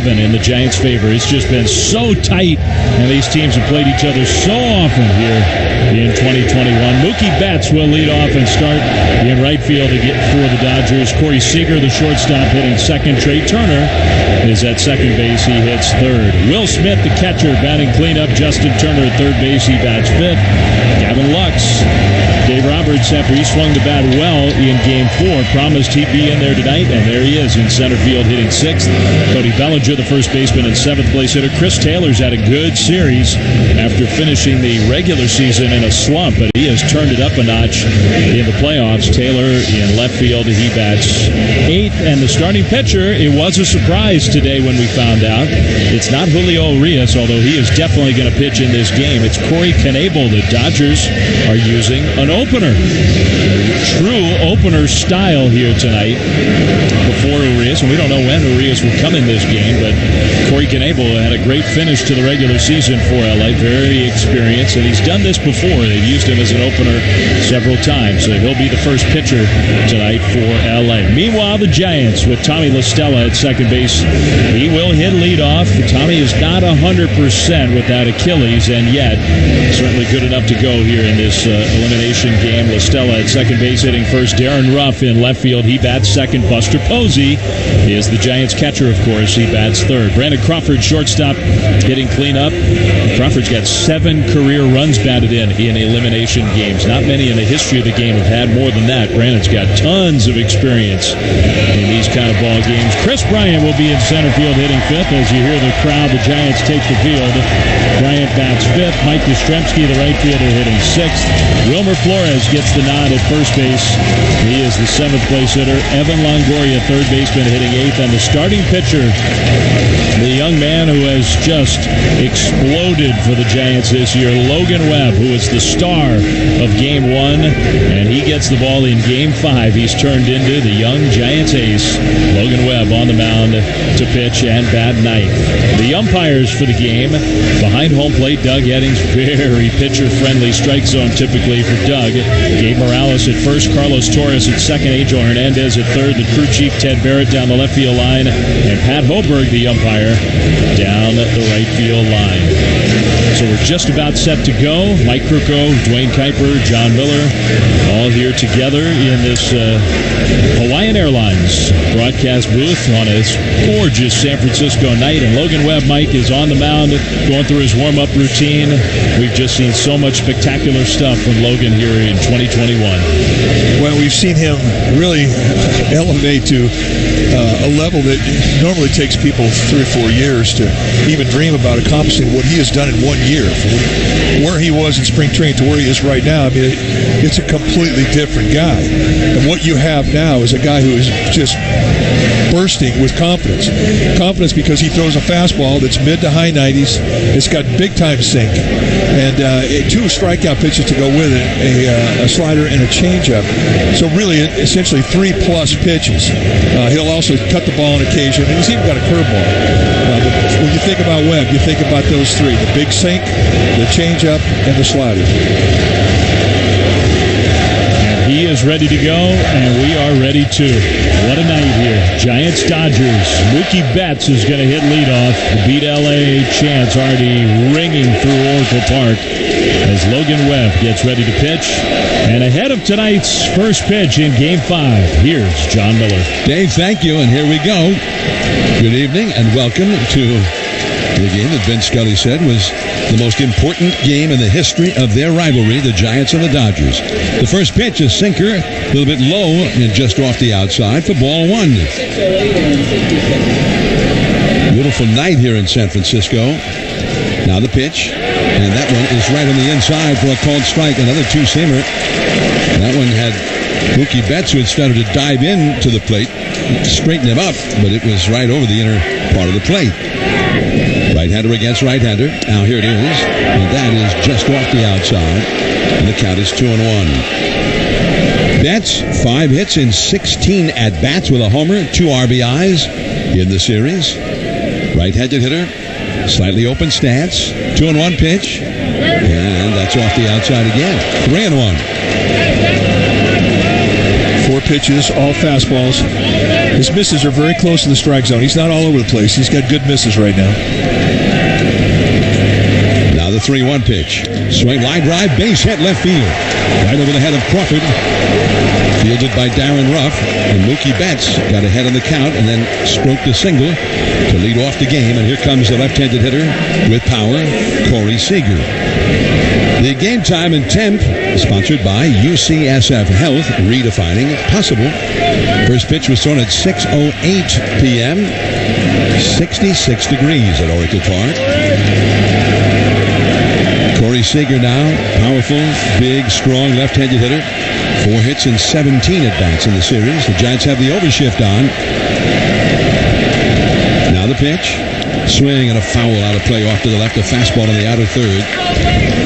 11 in the Giants' favor. It's just been so tight, and these teams have played each other so often here in 2021. Mookie Betts will lead off and start in right field for the Dodgers. Corey Seager, the shortstop, hitting second. Trey Turner is at second base. He hits third. Will Smith, the catcher, batting cleanup. Justin Turner at third base. He bats fifth. Gavin Lux. Dave Roberts, after he swung the bat well in Game 4, promised he'd be in there tonight, and there he is in center field hitting sixth. Cody Bellinger, the first baseman and seventh place hitter. Chris Taylor's had a good series after finishing the regular season in a slump, but he has turned it up a notch in the playoffs. Taylor in left field, he bats eighth, and the starting pitcher, it was a surprise today when we found out. It's not Julio Urias, although he is definitely going to pitch in this game. It's Corey Knebel. The Dodgers are using an opener. True opener style here tonight before Urias, and we don't know when Urias will come in this game, but Corey Knebel had a great finish to the regular season for LA, very experienced, and he's done this before. They've used him as an opener several times, so he'll be the first pitcher tonight for LA. Meanwhile, the Giants with Tommy La Stella at second base. He will hit leadoff. Tommy is not 100% with that Achilles, and yet certainly good enough to go here in this elimination game. La Stella at second base hitting first. Darren Ruff in left field. He bats second. Buster Posey is the Giants catcher, of course. He bats third. Brandon Crawford, shortstop, hitting cleanup. Crawford's got 7 career runs batted in elimination games. Not many in the history of the game have had more than that. Brandon's got tons of experience in these kind of ball games. Chris Bryant will be in center field hitting fifth. As you hear the crowd, the Giants take the field. Bryant bats fifth. Mike Yastrzemski, the right fielder, hitting sixth. Wilmer Flores gets the nod at first base. He is the seventh place hitter. Evan Longoria, third baseman, hitting eighth. And the starting pitcher, the young man who has just exploded for the Giants this year, Logan Webb, who is the star of Game 1, and he gets the ball in Game 5. He's turned into the young Giants ace. Logan Webb on the mound to pitch and bat ninth. The umpires for the game, behind home plate, Doug Eddings, very pitcher-friendly strike zone typically for Doug. Gabe Morales at first, Carlos Torres at second, Angel Hernandez at third, the crew chief Ted Barrett down the left field line, and Pat Hoberg, the umpire, down the right field line. So we're just about set to go. Mike Krukow, Dwayne Kuiper, John Miller, all here together in this Hawaiian Airlines broadcast booth on a gorgeous San Francisco night. And Logan Webb, Mike, is on the mound going through his warm-up routine. We've just seen so much spectacular stuff from Logan here in 2021. Well, we've seen him really elevate to a level that normally takes people 3 or 4 years to even dream about accomplishing what he has done in 1 year. From where he was in spring training to where he is right now, I mean, it's a completely different guy. And what you have now is a guy who is just bursting with confidence. Confidence because he throws a fastball that's mid to high 90s. It's got big-time sink. And 2 strikeout pitches to go with it, a slider and a changeup. So really, essentially 3+ pitches. He'll also cut the ball on occasion, and he's even got a curveball. But when you think about Webb, you think about those 3, the big sink, the changeup, and the slider. He is ready to go, and we are ready too. What a night here. Giants-Dodgers. Mookie Betts is going to hit leadoff. The Beat LA chants already ringing through Oracle Park as Logan Webb gets ready to pitch. And ahead of tonight's first pitch in Game 5, here's John Miller. Dave, thank you, and here we go. Good evening, and welcome to the game that Vince Scully said was the most important game in the history of their rivalry, the Giants and the Dodgers. The first pitch is sinker, a little bit low and just off the outside for ball 1. Beautiful night here in San Francisco. Now the pitch, and that one is right on the inside for a called strike, another two-seamer. That one had Mookie Betts, who had started to dive in to the plate, straighten him up, but it was right over the inner part of the plate. Right-hander against right-hander. Now here it is, and that is just off the outside, and the count is 2-1. Betts, 5 hits in 16 at-bats with a homer, 2 RBIs in the series. Right-handed hitter, slightly open stance, 2-1 pitch, and that's off the outside again. 3-1. 4 pitches, all fastballs. His misses are very close to the strike zone. He's not all over the place. He's got good misses right now. Now the 3-1 pitch. Swing, line drive, base hit left field. Right over the head of Crawford. Fielded by Darren Ruff. And Mookie Betts got ahead on the count and then stroked a single to lead off the game. And here comes the left-handed hitter with power, Corey Seager. The Game Time and Temp, sponsored by UCSF Health, redefining possible. First pitch was thrown at 6:08 p.m. 66 degrees at Oracle Park. Corey Seager now, powerful, big, strong left-handed hitter. 4 hits and 17 at-bats in the series. The Giants have the overshift on. Now the pitch. Swing and a foul out of play off to the left. A fastball on the outer third.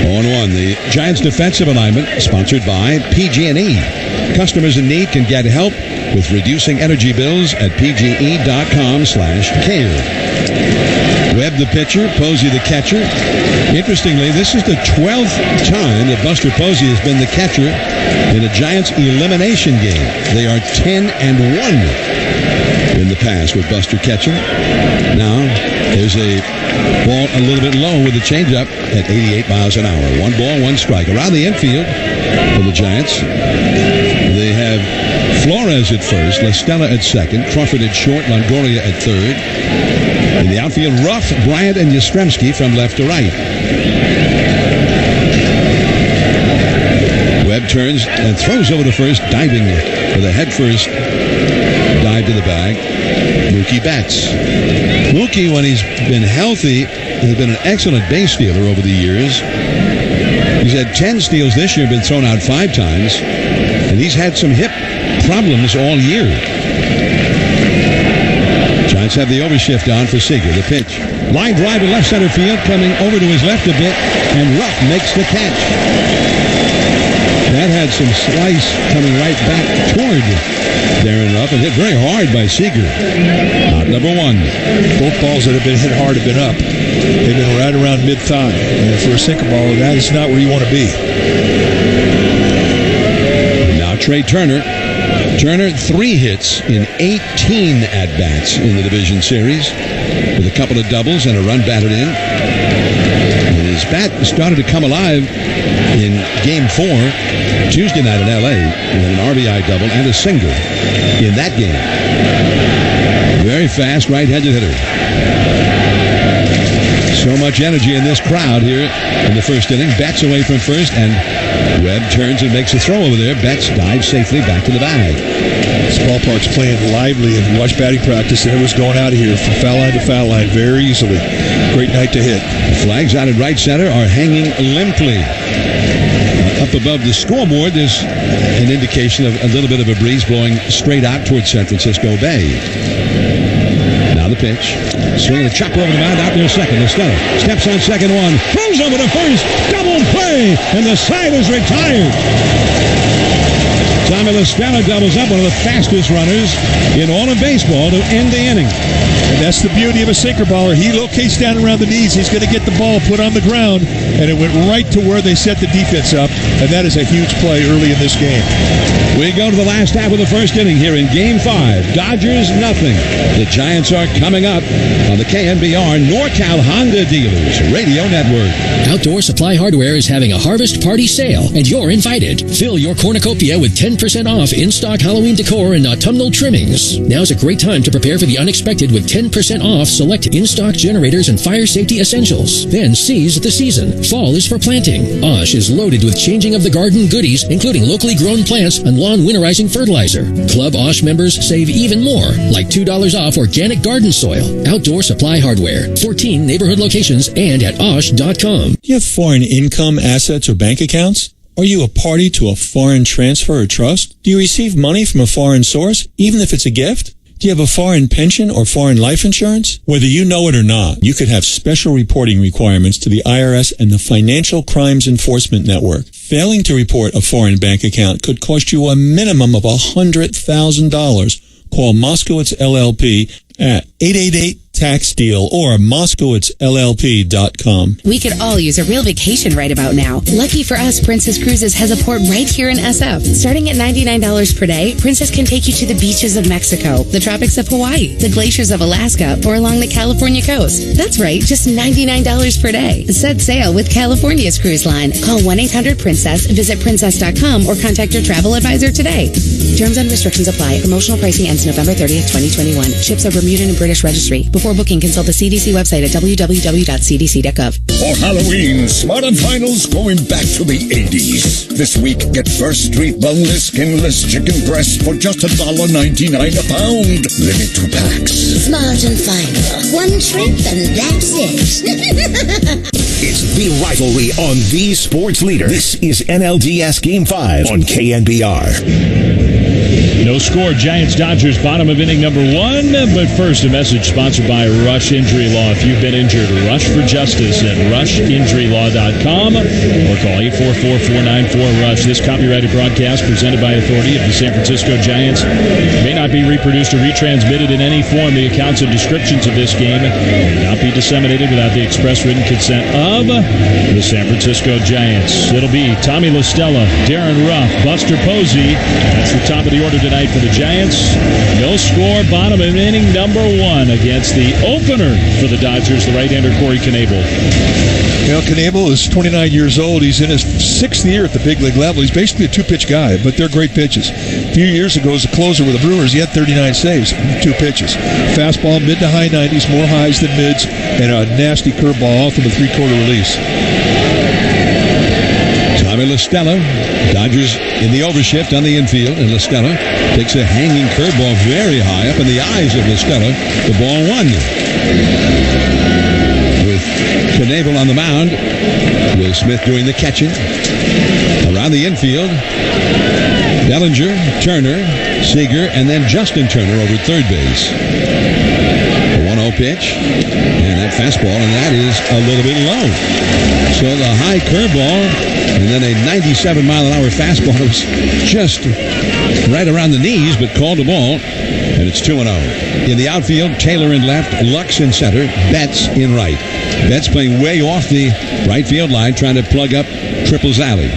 0-1. The Giants defensive alignment sponsored by PG&E. Customers in need can get help with reducing energy bills at pge.com/care. Webb the pitcher, Posey the catcher. Interestingly, this is the 12th time that Buster Posey has been the catcher in a Giants elimination game. They are 10-1 in the past with Buster catching. Now, there's a ball a little bit low with a changeup at 88 miles an hour. 1 ball, 1 strike. Around the infield for the Giants, they have Flores at first, La Stella at second, Crawford at short, Longoria at third. In the outfield, Ruff, Bryant, and Yastrzemski from left to right. Webb turns and throws over to first, diving with a head-first dive to the bag. Mookie Betts. Mookie, when he's been healthy, has been an excellent base stealer over the years. He's had 10 steals this year, been thrown out 5 times, and he's had some hip problems all year. Giants have the overshift on for Seager. The pitch. Line drive to left center field, coming over to his left a bit, and Ruff makes the catch. That had some slice coming right back toward Darren Ruff and hit very hard by Seager. Out number 1. Both balls that have been hit hard have been up. They've been right around mid-thigh. And for a sinker ball, that is not where you want to be. Now Trey Turner. Turner, 3 hits in 18 at-bats in the division series with a couple of doubles and a run batted in. And his bat started to come alive in Game 4 Tuesday night in L.A. with an RBI double and a single in that game. Very fast right-handed hitter. So much energy in this crowd here in the first inning. Betts away from first, and Webb turns and makes a throw over there. Betts dives safely back to the bag. This ballpark's playing lively, and watch batting practice, and it was going out of here from foul line to foul line very easily. Great night to hit. The flags out at right center are hanging limply. Up above the scoreboard, there's an indication of a little bit of a breeze blowing straight out towards San Francisco Bay. Now the pitch. Swinging a chopper over the mound out there second. Estella steps on second one. Throws over to first. Double play. And the side is retired. Tommy Estella doubles up, one of the fastest runners in all of baseball to end the inning. And that's the beauty of a sinker baller. He locates down around the knees. He's going to get the ball put on the ground, and it went right to where they set the defense up, and that is a huge play early in this game. We go to the last half of the first inning here in Game 5. Dodgers, nothing. The Giants are coming up on the KNBR NorCal Honda Dealers Radio Network. Outdoor Supply Hardware is having a Harvest Party sale, and you're invited. Fill your cornucopia with 10% off in-stock Halloween decor and autumnal trimmings. Now's a great time to prepare for the unexpected with 10% off select in-stock generators and fire safety essentials. Then seize the season. Fall is for planting. Osh is loaded with changing of the garden goodies, including locally grown plants and lawn winterizing fertilizer. Club Osh members save even more, like $2 off organic garden soil. Outdoor Supply Hardware. 14 neighborhood locations and at osh.com. Do you have foreign income, assets, or bank accounts? Are you a party to a foreign transfer or trust? Do you receive money from a foreign source, even if it's a gift? Do you have a foreign pension or foreign life insurance? Whether you know it or not, you could have special reporting requirements to the IRS and the Financial Crimes Enforcement Network. Failing to report a foreign bank account could cost you a minimum of $100,000. Call Moskowitz LLP at tax deal or MoskowitzLLP.com. We could all use a real vacation right about now. Lucky for us, Princess Cruises has a port right here in SF. Starting at $99 per day, Princess can take you to the beaches of Mexico, the tropics of Hawaii, the glaciers of Alaska, or along the California coast. That's right, just $99 per day. Set sail with California's cruise line. Call 1-800-PRINCESS, visit princess.com, or contact your travel advisor today. Terms and restrictions apply. Promotional pricing ends November 30th, 2021. Ships are Bermudan and British registry. Before booking, consult the CDC website at www.cdc.gov. For Halloween, Smart & Final's going back to the 80s. This week, get First Street boneless, skinless chicken breast for just $1.99 a pound. Limit 2 packs. Smart & Final. One trip and that's it. It's the Rivalry on the Sports Leader. This is NLDS Game 5 on KNBR. No score, Giants-Dodgers, bottom of inning number 1. But first, a message sponsored by Rush Injury Law. If you've been injured, rush for justice at rushinjurylaw.com or call 844-494-RUSH. This copyrighted broadcast presented by authority of the San Francisco Giants may not be reproduced or retransmitted in any form. The accounts and descriptions of this game may not be disseminated without the express written consent of the San Francisco Giants. It'll be Tommy LaStella, Darren Ruff, Buster Posey. That's the top of the order tonight for the Giants. No score, bottom of inning number 1 against the opener for the Dodgers, the right-hander Corey Knebel. Knebel is 29 years old. He's in his 6th year at the big league level. He's basically a 2-pitch guy, but they're great pitches. A few years ago, as a closer with the Brewers, he had 39 saves, 2 pitches. Fastball, mid to high 90s, more highs than mids, and a nasty curveball, all from a 3/4 release. Tommy LaStella, Dodgers in the overshift on the infield, and LaStella takes a hanging curveball very high up in the eyes of LaStella. The ball 1. With Knebel on the mound, Will Smith doing the catching. Around the infield, Bellinger, Turner, Seager, and then Justin Turner over at third base. The 1-0 pitch, and that fastball, and that is a little bit low. So the high curveball, and then a 97-mile-an-hour fastball. It was just right around the knees, but called a ball, and it's 2-0. In the outfield, Taylor in left, Lux in center, Betts in right. Betts playing way off the right field line, trying to plug up Triple's alley.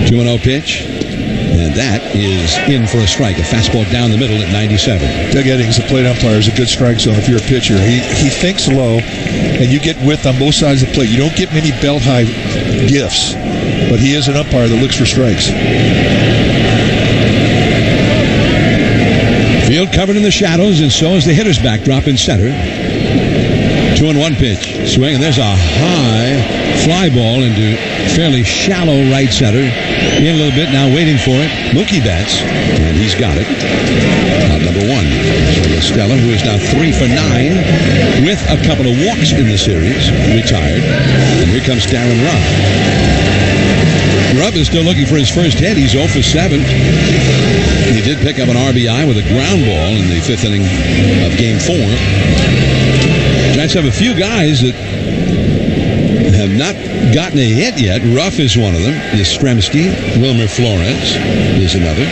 2-0 pitch, and that is in for a strike. A fastball down the middle at 97. Doug Eddings, the plate umpire, is a good strike zone if you're a pitcher. He thinks low, and you get width on both sides of the plate. You don't get many belt-high gifts, but he is an umpire that looks for strikes. Field covered in the shadows, and so is the hitter's backdrop in center. 2-1 pitch. Swing, and there's a high fly ball into fairly shallow right center. In a little bit, now waiting for it. Mookie Betts, and he's got it. Out number 1. So LaStella, who is now 3 for 9 with a couple of walks in the series, retired. And here comes Darren Ruff. Ruff is still looking for his first hit. He's 0 for 7. He did pick up an RBI with a ground ball in the 5th inning of Game 4. Giants have a few guys that have not gotten a hit yet. Ruff is one of them. Yastrzemski. Wilmer Flores is another.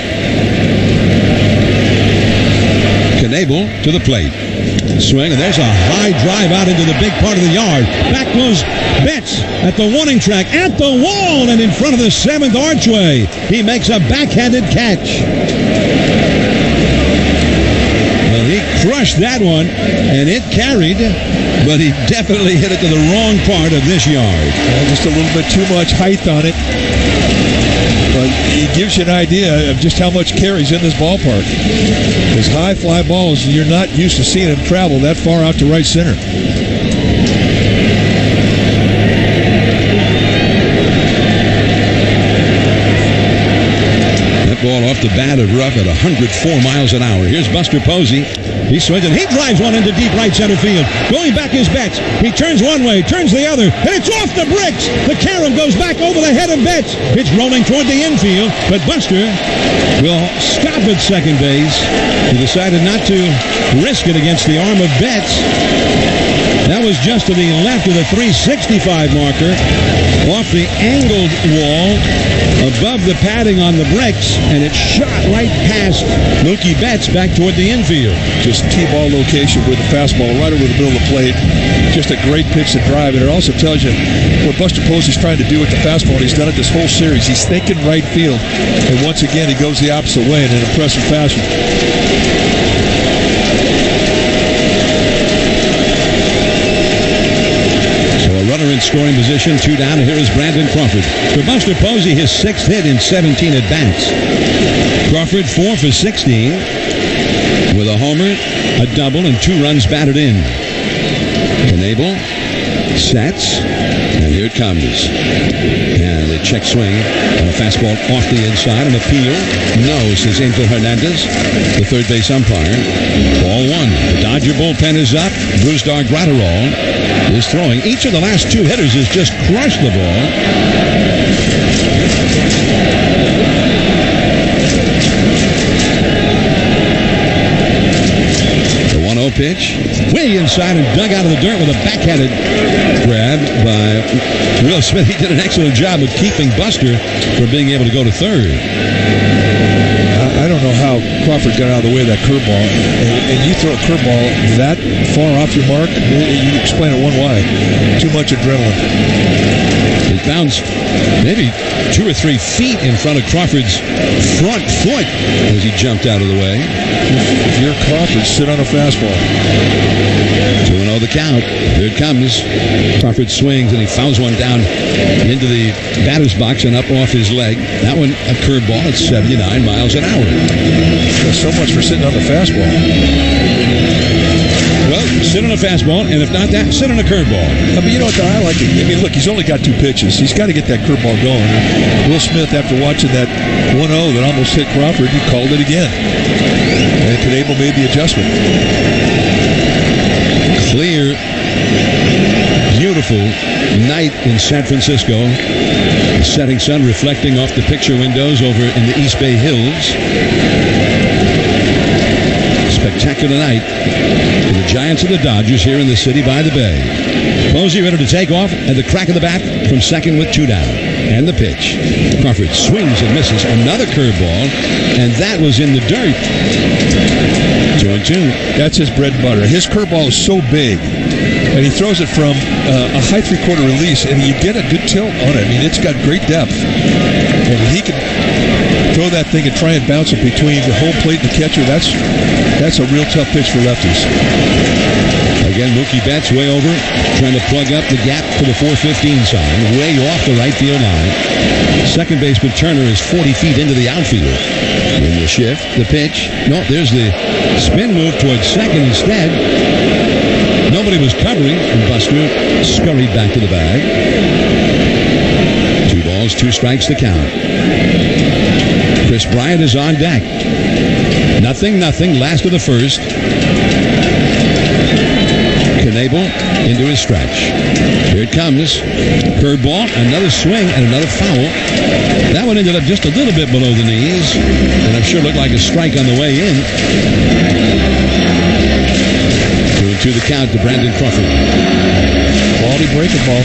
Knebel to the plate. Swing, and there's a high drive out into the big part of the yard. Back goes Betts at the warning track, at the wall, and in front of the 7th archway. He makes a backhanded catch. Well, he crushed that one, and it carried, but he definitely hit it to the wrong part of this yard. Just a little bit too much height on it. But it gives you an idea of just how much carries in this ballpark. Those high fly balls, you're not used to seeing them travel that far out to right center. That ball off the bat of Ruff at 104 miles an hour. Here's Buster Posey. He swings and he drives one into deep right center field. Going back is Betts. He turns one way, turns the other, and it's off the bricks. The carom goes back over the head of Betts. It's rolling toward the infield, but Buster will stop at second base. He decided not to risk it against the arm of Betts. That was just to the left of the 365 marker. off the angled wall above the padding on the bricks, and it shot right past Mookie Betts back toward the infield. Just T-ball location with the fastball right over the middle of the plate. Just a great pitch to drive, and it also tells you what Buster Posey's trying to do with the fastball. He's done it this whole series. He's thinking right field, and once again, he goes the opposite way in an impressive fashion. Runner in scoring position, 2 down, and here is Brandon Crawford. For Buster Posey, his 6th hit in 17 at-bats. Crawford 4 for 16 with a homer, a double, and 2 runs batted in. Knebel sets, and here it comes. And a check swing on a fastball off the inside, an appeal. No, says Angel Hernandez, the third base umpire. Ball 1. The Dodger bullpen is up. Brusdar Graterol is throwing. Each of the last 2 hitters has just crushed the ball. The 1-0 pitch. Way inside and dug out of the dirt with a backhanded grab by Will Smith. He did an excellent job of keeping Buster from being able to go to third. I don't know how Crawford got out of the way of that curveball. And you throw a curveball that far off your mark, you explain it one way. Too much adrenaline. It bounced maybe 2 or 3 feet in front of Crawford's front foot as he jumped out of the way. If you're Crawford, sit on a fastball. 2-0 the count. Here it comes. Crawford swings and he fouls one down into the batter's box and up off his leg. That one, a curveball at 79 miles an hour. So much for sitting on the fastball. Well, sit on a fastball, and if not that, sit on a curveball. I mean, you know what, I like it. I mean, look, he's only got 2 pitches. He's got to get that curveball going. Will Smith, after watching that 1-0 that almost hit Crawford, he called it again. And Knebel made the adjustment. Clear, beautiful night in San Francisco. The setting sun reflecting off the picture windows over in the East Bay Hills. Spectacular night for the Giants and the Dodgers here in the city by the bay. Posey ready to take off at the crack of the bat from second with 2 down. And the pitch. Crawford swings and misses. Another curveball, and that was in the dirt. 2-2. That's his bread and butter. His curveball is so big, and he throws it from a high 3/4 release, and you get a good tilt on it. I mean, it's got great depth. And he can throw that thing and try and bounce it between the home plate and the catcher. That's a real tough pitch for lefties. Again, Mookie Betts way over, trying to plug up the gap for the 415 sign, way off the right field line. Second baseman Turner is 40 feet into the outfield. In the shift, the pitch. No, there's the spin move towards second instead. Nobody was covering, and Buster scurried back to the bag. 2 balls, 2 strikes to count. Chris Bryant is on deck. 0-0, last of the first. Knebel into his stretch. Here it comes. Curveball, another swing, and another foul. That one ended up just a little bit below the knees, and I'm sure looked like a strike on the way in. 2-2 the count to Brandon Crawford. Quality breaking ball.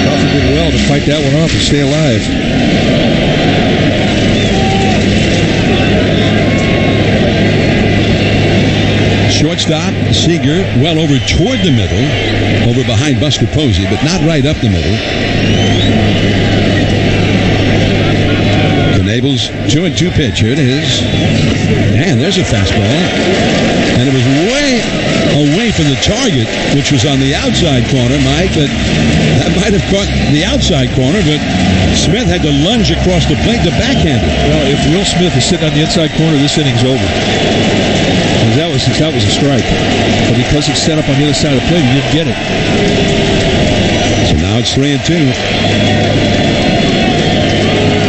Crawford did well to fight that one off and stay alive. Shortstop, Seager, well over toward the middle, over behind Buster Posey, but not right up the middle. Knebel's 2-2 pitch. Here it is. And there's a fastball. And it was way away from the target, which was on the outside corner, Mike, but that might have caught the outside corner, but Smith had to lunge across the plate to backhand it. Well, if Will Smith is sitting on the inside corner, this inning's over. That was a strike. But because it's set up on the other side of the plate, he didn't get it. So now it's 3-2.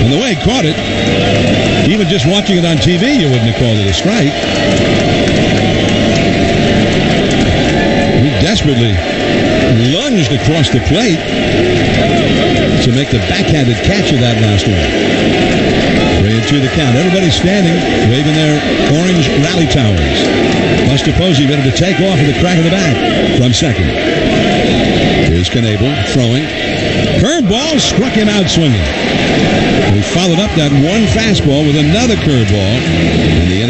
And the way he caught it, even just watching it on TV, you wouldn't have called it a strike. He desperately lunged across the plate to make the backhanded catch of that last one. 3-2 the count. Everybody standing, waving their orange rally towers. Buster Posey ready to take off at the crack of the bat from second. Here's Here's Knable throwing. Curveball struck him out swinging. He followed up that one fastball with another curveball. And the